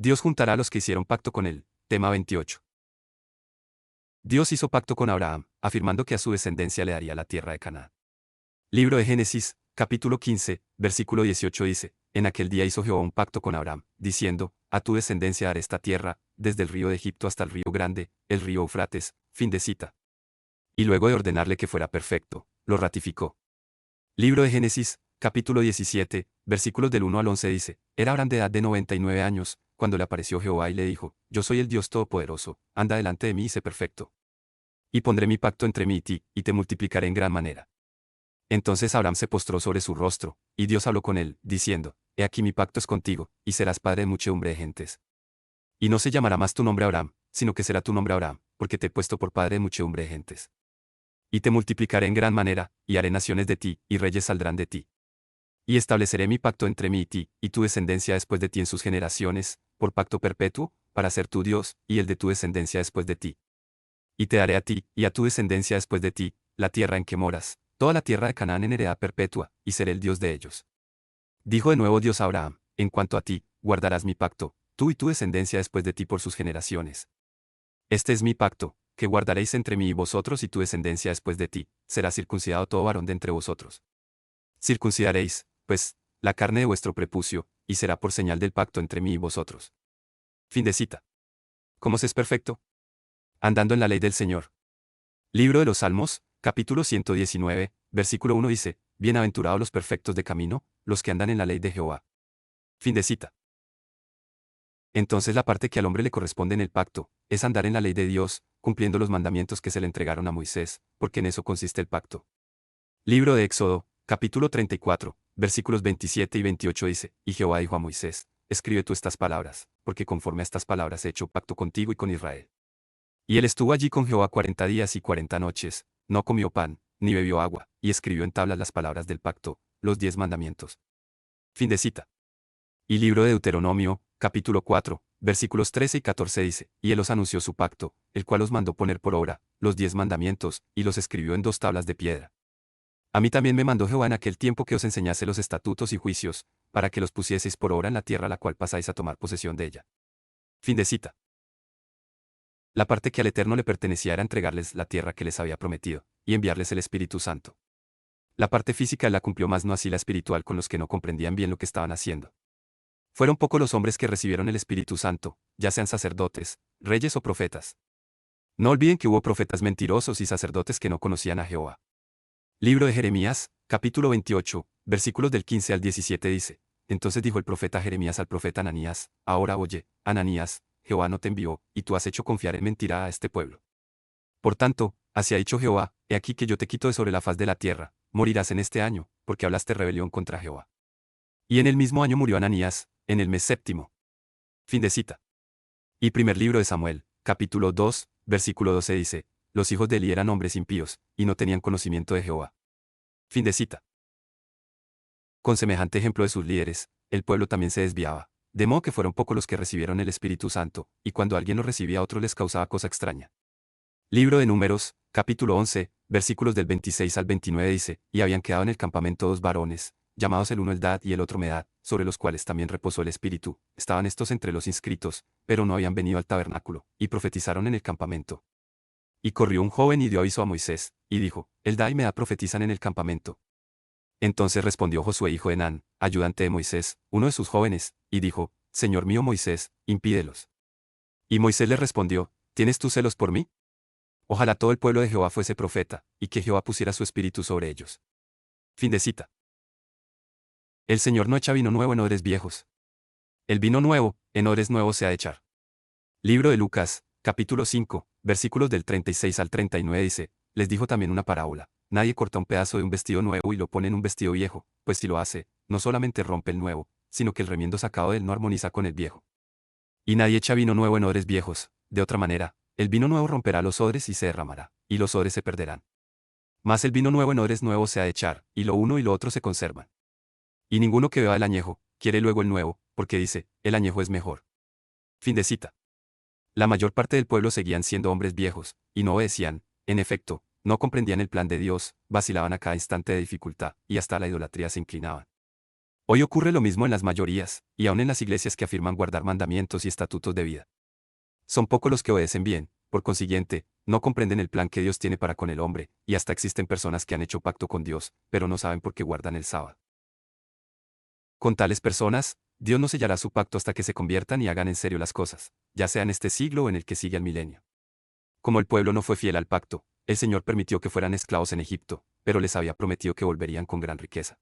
Dios juntará a los que hicieron pacto con él. Tema 28. Dios hizo pacto con Abraham, afirmando que a su descendencia le daría la tierra de Canaán. Libro de Génesis, capítulo 15, versículo 18 dice, en aquel día hizo Jehová un pacto con Abraham, diciendo, a tu descendencia daré esta tierra, desde el río de Egipto hasta el río grande, el río Eufrates, fin de cita. Y luego de ordenarle que fuera perfecto, lo ratificó. Libro de Génesis, capítulo 17, versículos del 1 al 11 dice, era Abraham de edad de 99 años, cuando le apareció Jehová y le dijo, yo soy el Dios Todopoderoso, anda delante de mí y sé perfecto. Y pondré mi pacto entre mí y ti, y te multiplicaré en gran manera. Entonces Abraham se postró sobre su rostro, y Dios habló con él, diciendo, he aquí mi pacto es contigo, y serás padre de muchedumbre de gentes. Y no se llamará más tu nombre Abraham, sino que será tu nombre Abraham, porque te he puesto por padre de muchedumbre de gentes. Y te multiplicaré en gran manera, y haré naciones de ti, y reyes saldrán de ti. Y estableceré mi pacto entre mí y ti, y tu descendencia después de ti en sus generaciones, por pacto perpetuo, para ser tu Dios, y el de tu descendencia después de ti. Y te daré a ti, y a tu descendencia después de ti, la tierra en que moras, toda la tierra de Canaán en heredad perpetua, y seré el Dios de ellos. Dijo de nuevo Dios a Abraham, en cuanto a ti, guardarás mi pacto, tú y tu descendencia después de ti por sus generaciones. Este es mi pacto, que guardaréis entre mí y vosotros y tu descendencia después de ti, será circuncidado todo varón de entre vosotros. Circuncidaréis, pues, la carne de vuestro prepucio, y será por señal del pacto entre mí y vosotros. Fin de cita. ¿Cómo se es perfecto? Andando en la ley del Señor. Libro de los Salmos, capítulo 119, versículo 1 dice, bienaventurados los perfectos de camino, los que andan en la ley de Jehová. Fin de cita. Entonces la parte que al hombre le corresponde en el pacto, es andar en la ley de Dios, cumpliendo los mandamientos que se le entregaron a Moisés, porque en eso consiste el pacto. Libro de Éxodo, capítulo 34, versículos 27 y 28 dice, y Jehová dijo a Moisés, escribe tú estas palabras, porque conforme a estas palabras he hecho pacto contigo y con Israel. Y él estuvo allí con Jehová 40 días y 40 noches, no comió pan, ni bebió agua, y escribió en tablas las palabras del pacto, los 10 mandamientos. Fin de cita. Y libro de Deuteronomio, capítulo 4, versículos 13 y 14 dice, y él os anunció su pacto, el cual os mandó poner por obra, los 10 mandamientos, y los escribió en 2 tablas de piedra. A mí también me mandó Jehová en aquel tiempo que os enseñase los estatutos y juicios, para que los pusieseis por obra en la tierra a la cual pasáis a tomar posesión de ella. Fin de cita. La parte que al Eterno le pertenecía era entregarles la tierra que les había prometido, y enviarles el Espíritu Santo. La parte física la cumplió, más no así la espiritual con los que no comprendían bien lo que estaban haciendo. Fueron pocos los hombres que recibieron el Espíritu Santo, ya sean sacerdotes, reyes o profetas. No olviden que hubo profetas mentirosos y sacerdotes que no conocían a Jehová. Libro de Jeremías, capítulo 28, versículos del 15 al 17 dice, entonces dijo el profeta Jeremías al profeta Ananías, ahora oye, Ananías, Jehová no te envió, y tú has hecho confiar en mentira a este pueblo. Por tanto, así ha dicho Jehová, he aquí que yo te quito de sobre la faz de la tierra, morirás en este año, porque hablaste rebelión contra Jehová. Y en el mismo año murió Ananías, en el mes séptimo. Fin de cita. Y primer libro de Samuel, capítulo 2, versículo 12 dice, los hijos de Eli eran hombres impíos, y no tenían conocimiento de Jehová. Fin de cita. Con semejante ejemplo de sus líderes, el pueblo también se desviaba, de modo que fueron pocos los que recibieron el Espíritu Santo, y cuando alguien lo recibía a otros les causaba cosa extraña. Libro de Números, capítulo 11, versículos del 26 al 29 dice, y habían quedado en el campamento 2 varones, llamados el uno Eldad y el otro Medad, sobre los cuales también reposó el Espíritu, estaban estos entre los inscritos, pero no habían venido al tabernáculo, y profetizaron en el campamento. Y corrió un joven y dio aviso a Moisés, y dijo, Eldad y Medad profetizan en el campamento. Entonces respondió Josué hijo de Nun, ayudante de Moisés, uno de sus jóvenes, y dijo, Señor mío Moisés, impídelos. Y Moisés le respondió, ¿tienes tú celos por mí? Ojalá todo el pueblo de Jehová fuese profeta, y que Jehová pusiera su espíritu sobre ellos. Fin de cita. El Señor no echa vino nuevo en odres viejos. El vino nuevo, en odres nuevos se ha de echar. Libro de Lucas, capítulo 5, versículos del 36 al 39 dice, les dijo también una parábola. Nadie corta un pedazo de un vestido nuevo y lo pone en un vestido viejo, pues si lo hace, no solamente rompe el nuevo, sino que el remiendo sacado de él no armoniza con el viejo. Y nadie echa vino nuevo en odres viejos, de otra manera, el vino nuevo romperá los odres y se derramará, y los odres se perderán. Mas el vino nuevo en odres nuevos se ha de echar, y lo uno y lo otro se conservan. Y ninguno que beba el añejo, quiere luego el nuevo, porque dice, el añejo es mejor. Fin de cita. La mayor parte del pueblo seguían siendo hombres viejos, y no obedecían, en efecto, no comprendían el plan de Dios, vacilaban a cada instante de dificultad, y hasta la idolatría se inclinaban. Hoy ocurre lo mismo en las mayorías, y aún en las iglesias que afirman guardar mandamientos y estatutos de vida. Son pocos los que obedecen bien, por consiguiente, no comprenden el plan que Dios tiene para con el hombre, y hasta existen personas que han hecho pacto con Dios, pero no saben por qué guardan el sábado. Con tales personas, Dios no sellará su pacto hasta que se conviertan y hagan en serio las cosas, ya sea en este siglo o en el que sigue el milenio. Como el pueblo no fue fiel al pacto, el Señor permitió que fueran esclavos en Egipto, pero les había prometido que volverían con gran riqueza.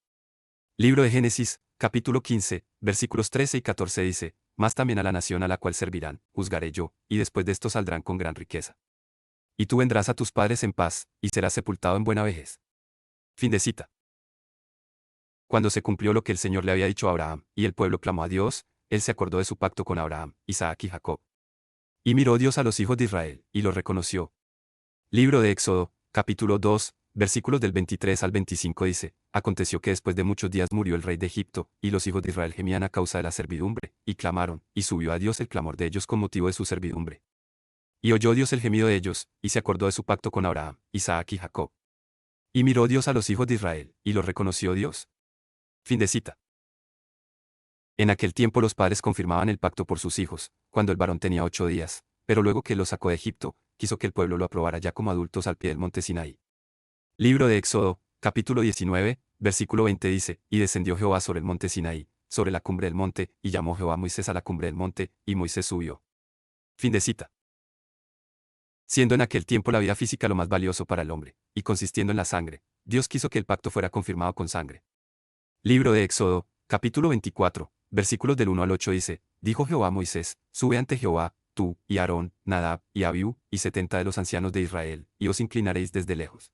Libro de Génesis, capítulo 15, versículos 13 y 14 dice, «Mas también a la nación a la cual servirán, juzgaré yo, y después de esto saldrán con gran riqueza. Y tú vendrás a tus padres en paz, y serás sepultado en buena vejez». Fin de cita. Cuando se cumplió lo que el Señor le había dicho a Abraham, y el pueblo clamó a Dios, él se acordó de su pacto con Abraham, Isaac y Jacob. Y miró Dios a los hijos de Israel, y los reconoció. Libro de Éxodo, capítulo 2, versículos del 23 al 25 dice, «Aconteció que después de muchos días murió el rey de Egipto, y los hijos de Israel gemían a causa de la servidumbre, y clamaron, y subió a Dios el clamor de ellos con motivo de su servidumbre. Y oyó Dios el gemido de ellos, y se acordó de su pacto con Abraham, Isaac y Jacob. Y miró Dios a los hijos de Israel, y los reconoció Dios». Fin de cita. En aquel tiempo los padres confirmaban el pacto por sus hijos, cuando el varón tenía 8 días, pero luego que los sacó de Egipto, quiso que el pueblo lo aprobara ya como adultos al pie del monte Sinaí. Libro de Éxodo, capítulo 19, versículo 20 dice, «Y descendió Jehová sobre el monte Sinaí, sobre la cumbre del monte, y llamó Jehová a Moisés a la cumbre del monte, y Moisés subió». Fin de cita. Siendo en aquel tiempo la vida física lo más valioso para el hombre, y consistiendo en la sangre, Dios quiso que el pacto fuera confirmado con sangre. Libro de Éxodo, capítulo 24, versículos del 1 al 8 dice, «Dijo Jehová a Moisés, sube ante Jehová, tú, y Aarón, Nadab, y Abiú, y 70 de los ancianos de Israel, y os inclinaréis desde lejos.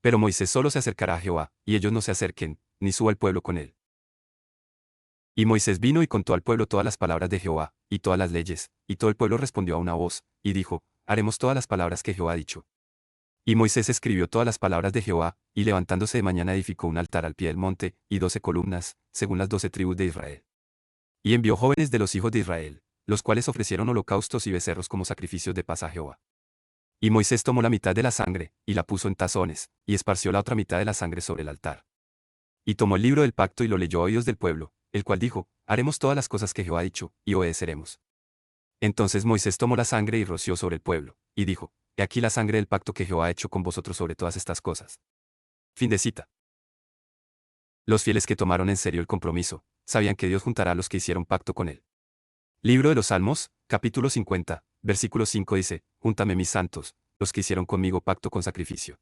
Pero Moisés solo se acercará a Jehová, y ellos no se acerquen, ni suba el pueblo con él». Y Moisés vino y contó al pueblo todas las palabras de Jehová, y todas las leyes, y todo el pueblo respondió a una voz, y dijo, «Haremos todas las palabras que Jehová ha dicho». Y Moisés escribió todas las palabras de Jehová, y levantándose de mañana edificó un altar al pie del monte, y 12 columnas, según las 12 tribus de Israel. Y envió jóvenes de los hijos de Israel, los cuales ofrecieron holocaustos y becerros como sacrificios de paz a Jehová. Y Moisés tomó la mitad de la sangre, y la puso en tazones, y esparció la otra mitad de la sangre sobre el altar. Y tomó el libro del pacto y lo leyó a oídos del pueblo, el cual dijo, «Haremos todas las cosas que Jehová ha dicho, y obedeceremos». Entonces Moisés tomó la sangre y roció sobre el pueblo, y dijo, «He aquí la sangre del pacto que Jehová ha hecho con vosotros sobre todas estas cosas». Fin de cita. Los fieles que tomaron en serio el compromiso, sabían que Dios juntará a los que hicieron pacto con él. Libro de los Salmos, capítulo 50, versículo 5 dice, «Júntame mis santos, los que hicieron conmigo pacto con sacrificio».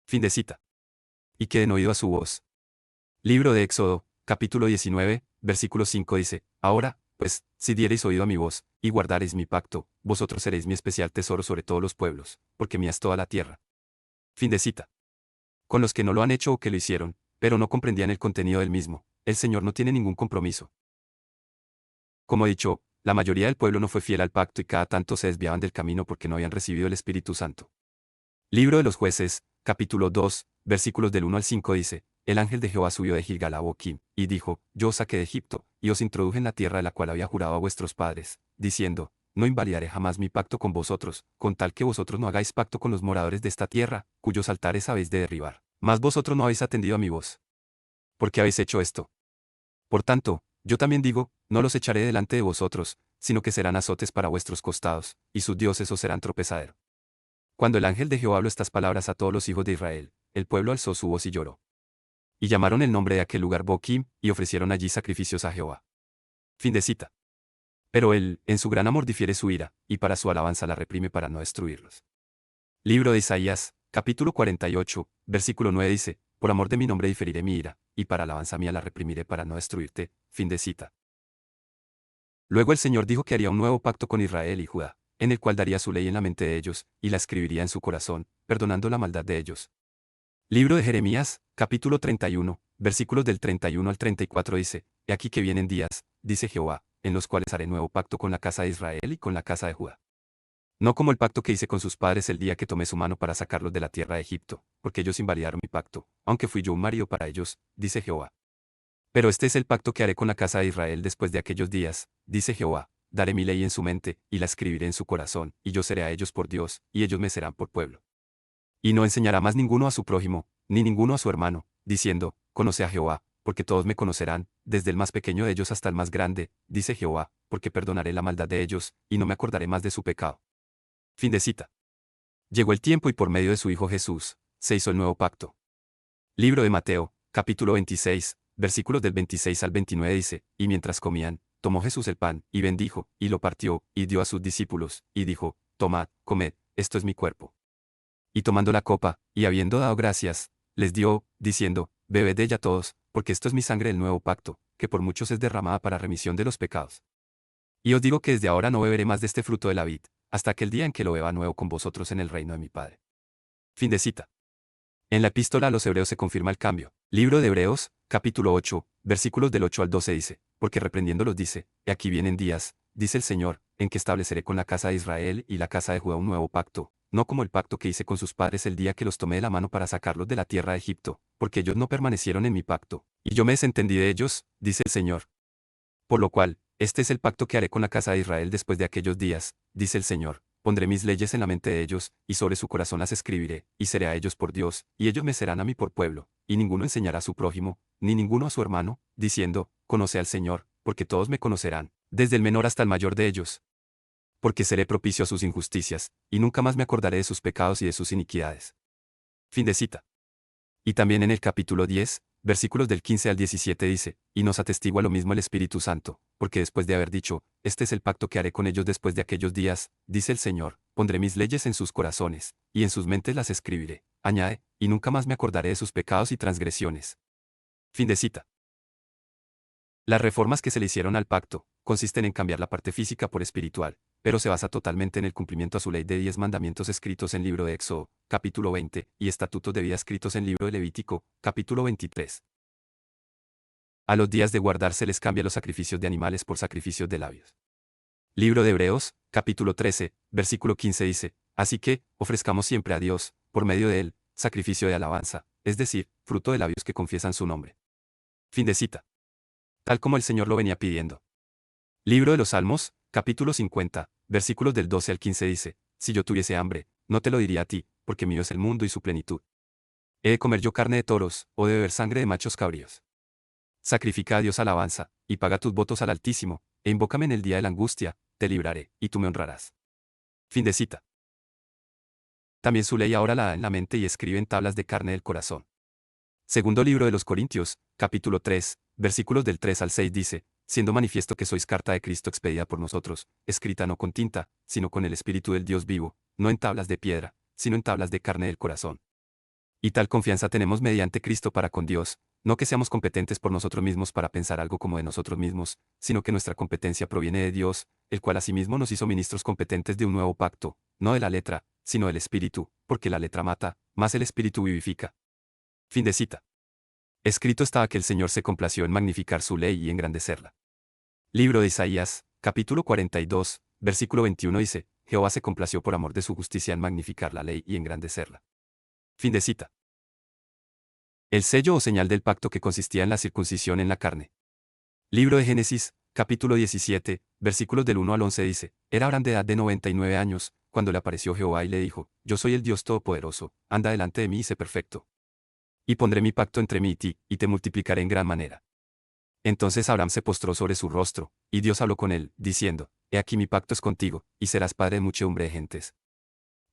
Fin de cita. Y que den oído a su voz. Libro de Éxodo, capítulo 19, versículo 5 dice, «Ahora, pues, si diereis oído a mi voz, y guardareis mi pacto, vosotros seréis mi especial tesoro sobre todos los pueblos, porque mía es toda la tierra». Fin de cita. Con los que no lo han hecho o que lo hicieron, pero no comprendían el contenido del mismo, el Señor no tiene ningún compromiso. Como he dicho, la mayoría del pueblo no fue fiel al pacto y cada tanto se desviaban del camino porque no habían recibido el Espíritu Santo. Libro de los Jueces, capítulo 2, versículos del 1 al 5 dice, «El ángel de Jehová subió de Gilgal a Boquim, y dijo, Yo os saqué de Egipto, y os introduje en la tierra de la cual había jurado a vuestros padres, diciendo, No invalidaré jamás mi pacto con vosotros, con tal que vosotros no hagáis pacto con los moradores de esta tierra, cuyos altares habéis de derribar. Mas vosotros no habéis atendido a mi voz. ¿Por qué habéis hecho esto? Por tanto, yo también digo, no los echaré delante de vosotros, sino que serán azotes para vuestros costados, y sus dioses os serán tropezadero». Cuando el ángel de Jehová habló estas palabras a todos los hijos de Israel, el pueblo alzó su voz y lloró. Y llamaron el nombre de aquel lugar Boquim, y ofrecieron allí sacrificios a Jehová. Fin de cita. Pero él, en su gran amor difiere su ira, y para su alabanza la reprime para no destruirlos. Libro de Isaías, capítulo 48, versículo 9 dice, «Por amor de mi nombre diferiré mi ira, y para alabanza mía la reprimiré para no destruirte». Fin de cita. Luego el Señor dijo que haría un nuevo pacto con Israel y Judá, en el cual daría su ley en la mente de ellos, y la escribiría en su corazón, perdonando la maldad de ellos. Libro de Jeremías, capítulo 31, versículos del 31 al 34 dice, «He aquí que vienen días, dice Jehová, en los cuales haré nuevo pacto con la casa de Israel y con la casa de Judá. No como el pacto que hice con sus padres el día que tomé su mano para sacarlos de la tierra de Egipto, porque ellos invalidaron mi pacto, aunque fui yo un marido para ellos, dice Jehová. Pero este es el pacto que haré con la casa de Israel después de aquellos días, dice Jehová, daré mi ley en su mente, y la escribiré en su corazón, y yo seré a ellos por Dios, y ellos me serán por pueblo. Y no enseñará más ninguno a su prójimo, ni ninguno a su hermano, diciendo, Conoce a Jehová, porque todos me conocerán, desde el más pequeño de ellos hasta el más grande, dice Jehová, porque perdonaré la maldad de ellos, y no me acordaré más de su pecado. Fin de cita. Llegó el tiempo y por medio de su Hijo Jesús, se hizo el nuevo pacto. Libro de Mateo, capítulo 26, versículos del 26 al 29 dice, y mientras comían, tomó Jesús el pan, y bendijo, y lo partió, y dio a sus discípulos, y dijo, tomad, comed, esto es mi cuerpo. Y tomando la copa, y habiendo dado gracias, les dio, diciendo, bebed de ella todos, porque esto es mi sangre del nuevo pacto, que por muchos es derramada para remisión de los pecados. Y os digo que desde ahora no beberé más de este fruto de la vid, hasta aquel día en que lo beba nuevo con vosotros en el reino de mi Padre. Fin de cita. En la epístola a los Hebreos se confirma el cambio. Libro de Hebreos, capítulo 8, versículos del 8 al 12 dice, porque reprendiéndolos dice, he aquí vienen días, dice el Señor, en que estableceré con la casa de Israel y la casa de Judá un nuevo pacto, no como el pacto que hice con sus padres el día que los tomé de la mano para sacarlos de la tierra de Egipto, porque ellos no permanecieron en mi pacto, y yo me desentendí de ellos, dice el Señor. Por lo cual, este es el pacto que haré con la casa de Israel después de aquellos días, dice el Señor. Pondré mis leyes en la mente de ellos, y sobre su corazón las escribiré, y seré a ellos por Dios, y ellos me serán a mí por pueblo, y ninguno enseñará a su prójimo, ni ninguno a su hermano, diciendo, conoce al Señor, porque todos me conocerán, desde el menor hasta el mayor de ellos. Porque seré propicio a sus injusticias, y nunca más me acordaré de sus pecados y de sus iniquidades. Fin de cita. Y también en el capítulo 10, versículos del 15 al 17 dice, y nos atestigua lo mismo el Espíritu Santo, porque después de haber dicho, este es el pacto que haré con ellos después de aquellos días, dice el Señor, pondré mis leyes en sus corazones, y en sus mentes las escribiré, añade, y nunca más me acordaré de sus pecados y transgresiones. Fin de cita. Las reformas que se le hicieron al pacto, consisten en cambiar la parte física por espiritual, pero se basa totalmente en el cumplimiento a su ley de 10 mandamientos escritos en libro de Éxodo, capítulo 20, y estatutos de vida escritos en libro de Levítico, capítulo 23. A los días de guardar se les cambia los sacrificios de animales por sacrificios de labios. Libro de Hebreos, capítulo 13, versículo 15 dice, así que, ofrezcamos siempre a Dios, por medio de él, sacrificio de alabanza, es decir, fruto de labios que confiesan su nombre. Fin de cita. Tal como el Señor lo venía pidiendo. Libro de los Salmos, capítulo 50, versículos del 12 al 15 dice, si yo tuviese hambre, no te lo diría a ti, porque mío es el mundo y su plenitud. ¿He de comer yo carne de toros, o de beber sangre de machos cabríos? Sacrifica a Dios alabanza, y paga tus votos al Altísimo, e invócame en el día de la angustia, te libraré, y tú me honrarás. Fin de cita. También su ley ahora la da en la mente y escribe en tablas de carne del corazón. Segundo libro de los Corintios, capítulo 3, versículos del 3 al 6 dice, siendo manifiesto que sois carta de Cristo expedida por nosotros, escrita no con tinta, sino con el Espíritu del Dios vivo, no en tablas de piedra, sino en tablas de carne del corazón. Y tal confianza tenemos mediante Cristo para con Dios, no que seamos competentes por nosotros mismos para pensar algo como de nosotros mismos, sino que nuestra competencia proviene de Dios, el cual asimismo nos hizo ministros competentes de un nuevo pacto, no de la letra, sino del Espíritu, porque la letra mata, mas el Espíritu vivifica. Fin de cita. Escrito estaba que el Señor se complació en magnificar su ley y engrandecerla. Libro de Isaías, capítulo 42, versículo 21 dice, Jehová se complació por amor de su justicia en magnificar la ley y engrandecerla. Fin de cita. El sello o señal del pacto que consistía en la circuncisión en la carne. Libro de Génesis, capítulo 17, versículos del 1 al 11 dice, era Abraham de edad de 99 años, cuando le apareció Jehová y le dijo, yo soy el Dios Todopoderoso, anda delante de mí y sé perfecto. Y pondré mi pacto entre mí y ti, y te multiplicaré en gran manera. Entonces Abraham se postró sobre su rostro, y Dios habló con él, diciendo, he aquí mi pacto es contigo, y serás padre de muchedumbre de gentes.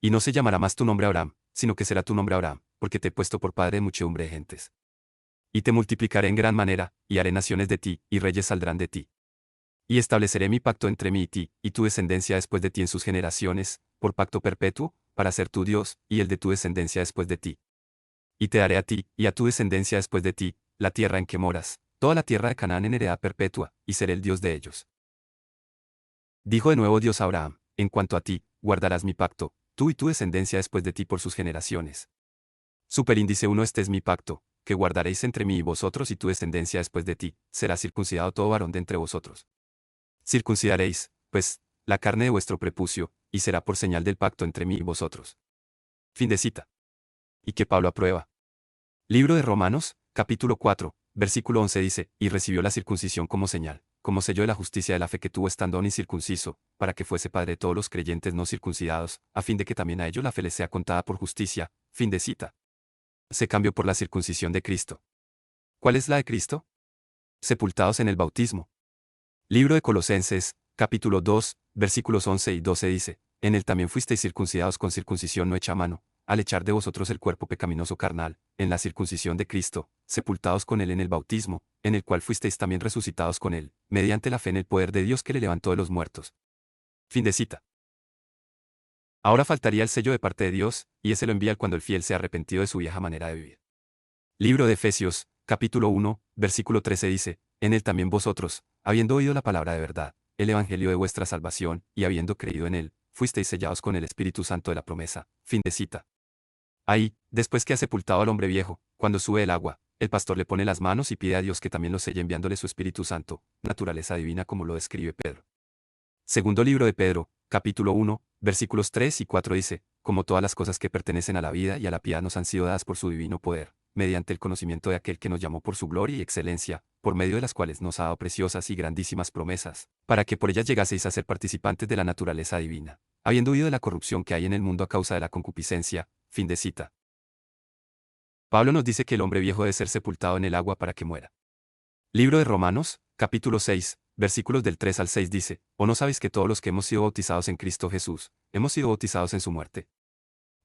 Y no se llamará más tu nombre Abraham, sino que será tu nombre Abraham, porque te he puesto por padre de muchedumbre de gentes. Y te multiplicaré en gran manera, y haré naciones de ti, y reyes saldrán de ti. Y estableceré mi pacto entre mí y ti, y tu descendencia después de ti en sus generaciones, por pacto perpetuo, para ser tu Dios, y el de tu descendencia después de ti. Y te daré a ti, y a tu descendencia después de ti, la tierra en que moras, toda la tierra de Canaán en heredad perpetua, y seré el Dios de ellos. Dijo de nuevo Dios a Abraham, en cuanto a ti, guardarás mi pacto, tú y tu descendencia después de ti por sus generaciones. Superíndice 1 Este es mi pacto, que guardaréis entre mí y vosotros y tu descendencia después de ti, será circuncidado todo varón de entre vosotros. Circuncidaréis, pues, la carne de vuestro prepucio, y será por señal del pacto entre mí y vosotros. Fin de cita. Y que Pablo aprueba. Libro de Romanos, capítulo 4, versículo 11 dice, y recibió la circuncisión como señal, como sello de la justicia de la fe que tuvo estando aún incircunciso, para que fuese padre de todos los creyentes no circuncidados, a fin de que también a ellos la fe les sea contada por justicia. Fin de cita. Se cambió por la circuncisión de Cristo. ¿Cuál es la de Cristo? Sepultados en el bautismo. Libro de Colosenses, capítulo 2, versículos 11 y 12 dice, en él también fuisteis circuncidados con circuncisión no hecha a mano, al echar de vosotros el cuerpo pecaminoso carnal, en la circuncisión de Cristo, sepultados con él en el bautismo, en el cual fuisteis también resucitados con él, mediante la fe en el poder de Dios que le levantó de los muertos. Fin de cita. Ahora faltaría el sello de parte de Dios, y ese lo envía cuando el fiel se ha arrepentido de su vieja manera de vivir. Libro de Efesios, capítulo 1, versículo 13 dice, en él también vosotros, habiendo oído la palabra de verdad, el evangelio de vuestra salvación, y habiendo creído en él, fuisteis sellados con el Espíritu Santo de la promesa. Fin de cita. Ahí, después que ha sepultado al hombre viejo, cuando sube el agua, el pastor le pone las manos y pide a Dios que también lo selle enviándole su Espíritu Santo, naturaleza divina como lo describe Pedro. Segundo libro de Pedro, capítulo 1, versículos 3 y 4 dice, como todas las cosas que pertenecen a la vida y a la piedad nos han sido dadas por su divino poder, mediante el conocimiento de aquel que nos llamó por su gloria y excelencia, por medio de las cuales nos ha dado preciosas y grandísimas promesas, para que por ellas llegaseis a ser participantes de la naturaleza divina, habiendo huido de la corrupción que hay en el mundo a causa de la concupiscencia. Fin de cita. Pablo nos dice que el hombre viejo debe ser sepultado en el agua para que muera. Libro de Romanos, capítulo 6, versículos del 3 al 6 dice, ¿o no sabéis que todos los que hemos sido bautizados en Cristo Jesús, hemos sido bautizados en su muerte?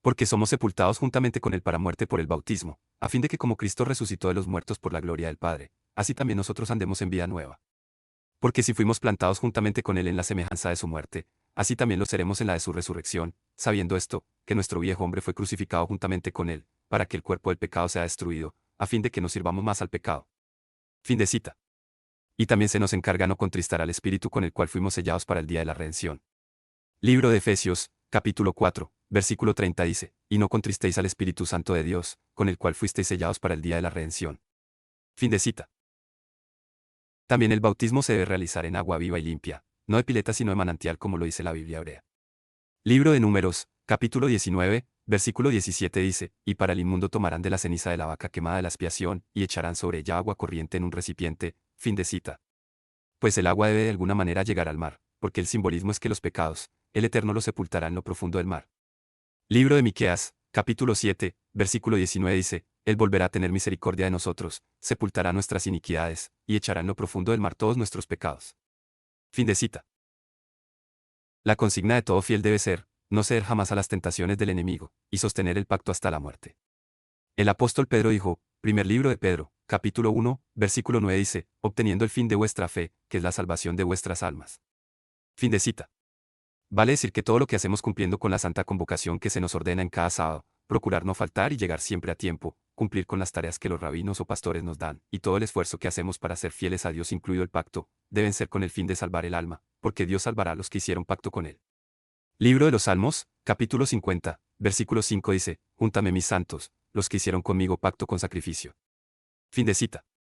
Porque somos sepultados juntamente con él para muerte por el bautismo, a fin de que como Cristo resucitó de los muertos por la gloria del Padre, así también nosotros andemos en vida nueva. Porque si fuimos plantados juntamente con él en la semejanza de su muerte, así también lo seremos en la de su resurrección, sabiendo esto, que nuestro viejo hombre fue crucificado juntamente con él, para que el cuerpo del pecado sea destruido, a fin de que no sirvamos más al pecado. Fin de cita. Y también se nos encarga no contristar al Espíritu con el cual fuimos sellados para el día de la redención. Libro de Efesios, capítulo 4, versículo 30 dice, y no contristéis al Espíritu Santo de Dios, con el cual fuisteis sellados para el día de la redención. Fin de cita. También el bautismo se debe realizar en agua viva y limpia, no de pileta sino de manantial como lo dice la Biblia hebrea. Libro de Números, capítulo 19, versículo 17 dice, y para el inmundo tomarán de la ceniza de la vaca quemada de la expiación, y echarán sobre ella agua corriente en un recipiente. Fin de cita. Pues el agua debe de alguna manera llegar al mar, porque el simbolismo es que los pecados, el Eterno los sepultará en lo profundo del mar. Libro de Miqueas, capítulo 7, versículo 19 dice, Él volverá a tener misericordia de nosotros, sepultará nuestras iniquidades, y echará en lo profundo del mar todos nuestros pecados. Fin de cita. La consigna de todo fiel debe ser, no ceder jamás a las tentaciones del enemigo, y sostener el pacto hasta la muerte. El apóstol Pedro dijo, primer libro de Pedro, capítulo 1, versículo 9 dice, obteniendo el fin de vuestra fe, que es la salvación de vuestras almas. Fin de cita. Vale decir que todo lo que hacemos cumpliendo con la santa convocación que se nos ordena en cada sábado, procurar no faltar y llegar siempre a tiempo, cumplir con las tareas que los rabinos o pastores nos dan, y todo el esfuerzo que hacemos para ser fieles a Dios incluido el pacto, deben ser con el fin de salvar el alma, porque Dios salvará a los que hicieron pacto con él. Libro de los Salmos, capítulo 50, versículo 5 dice, Júntame mis santos, los que hicieron conmigo pacto con sacrificio. Fin de cita.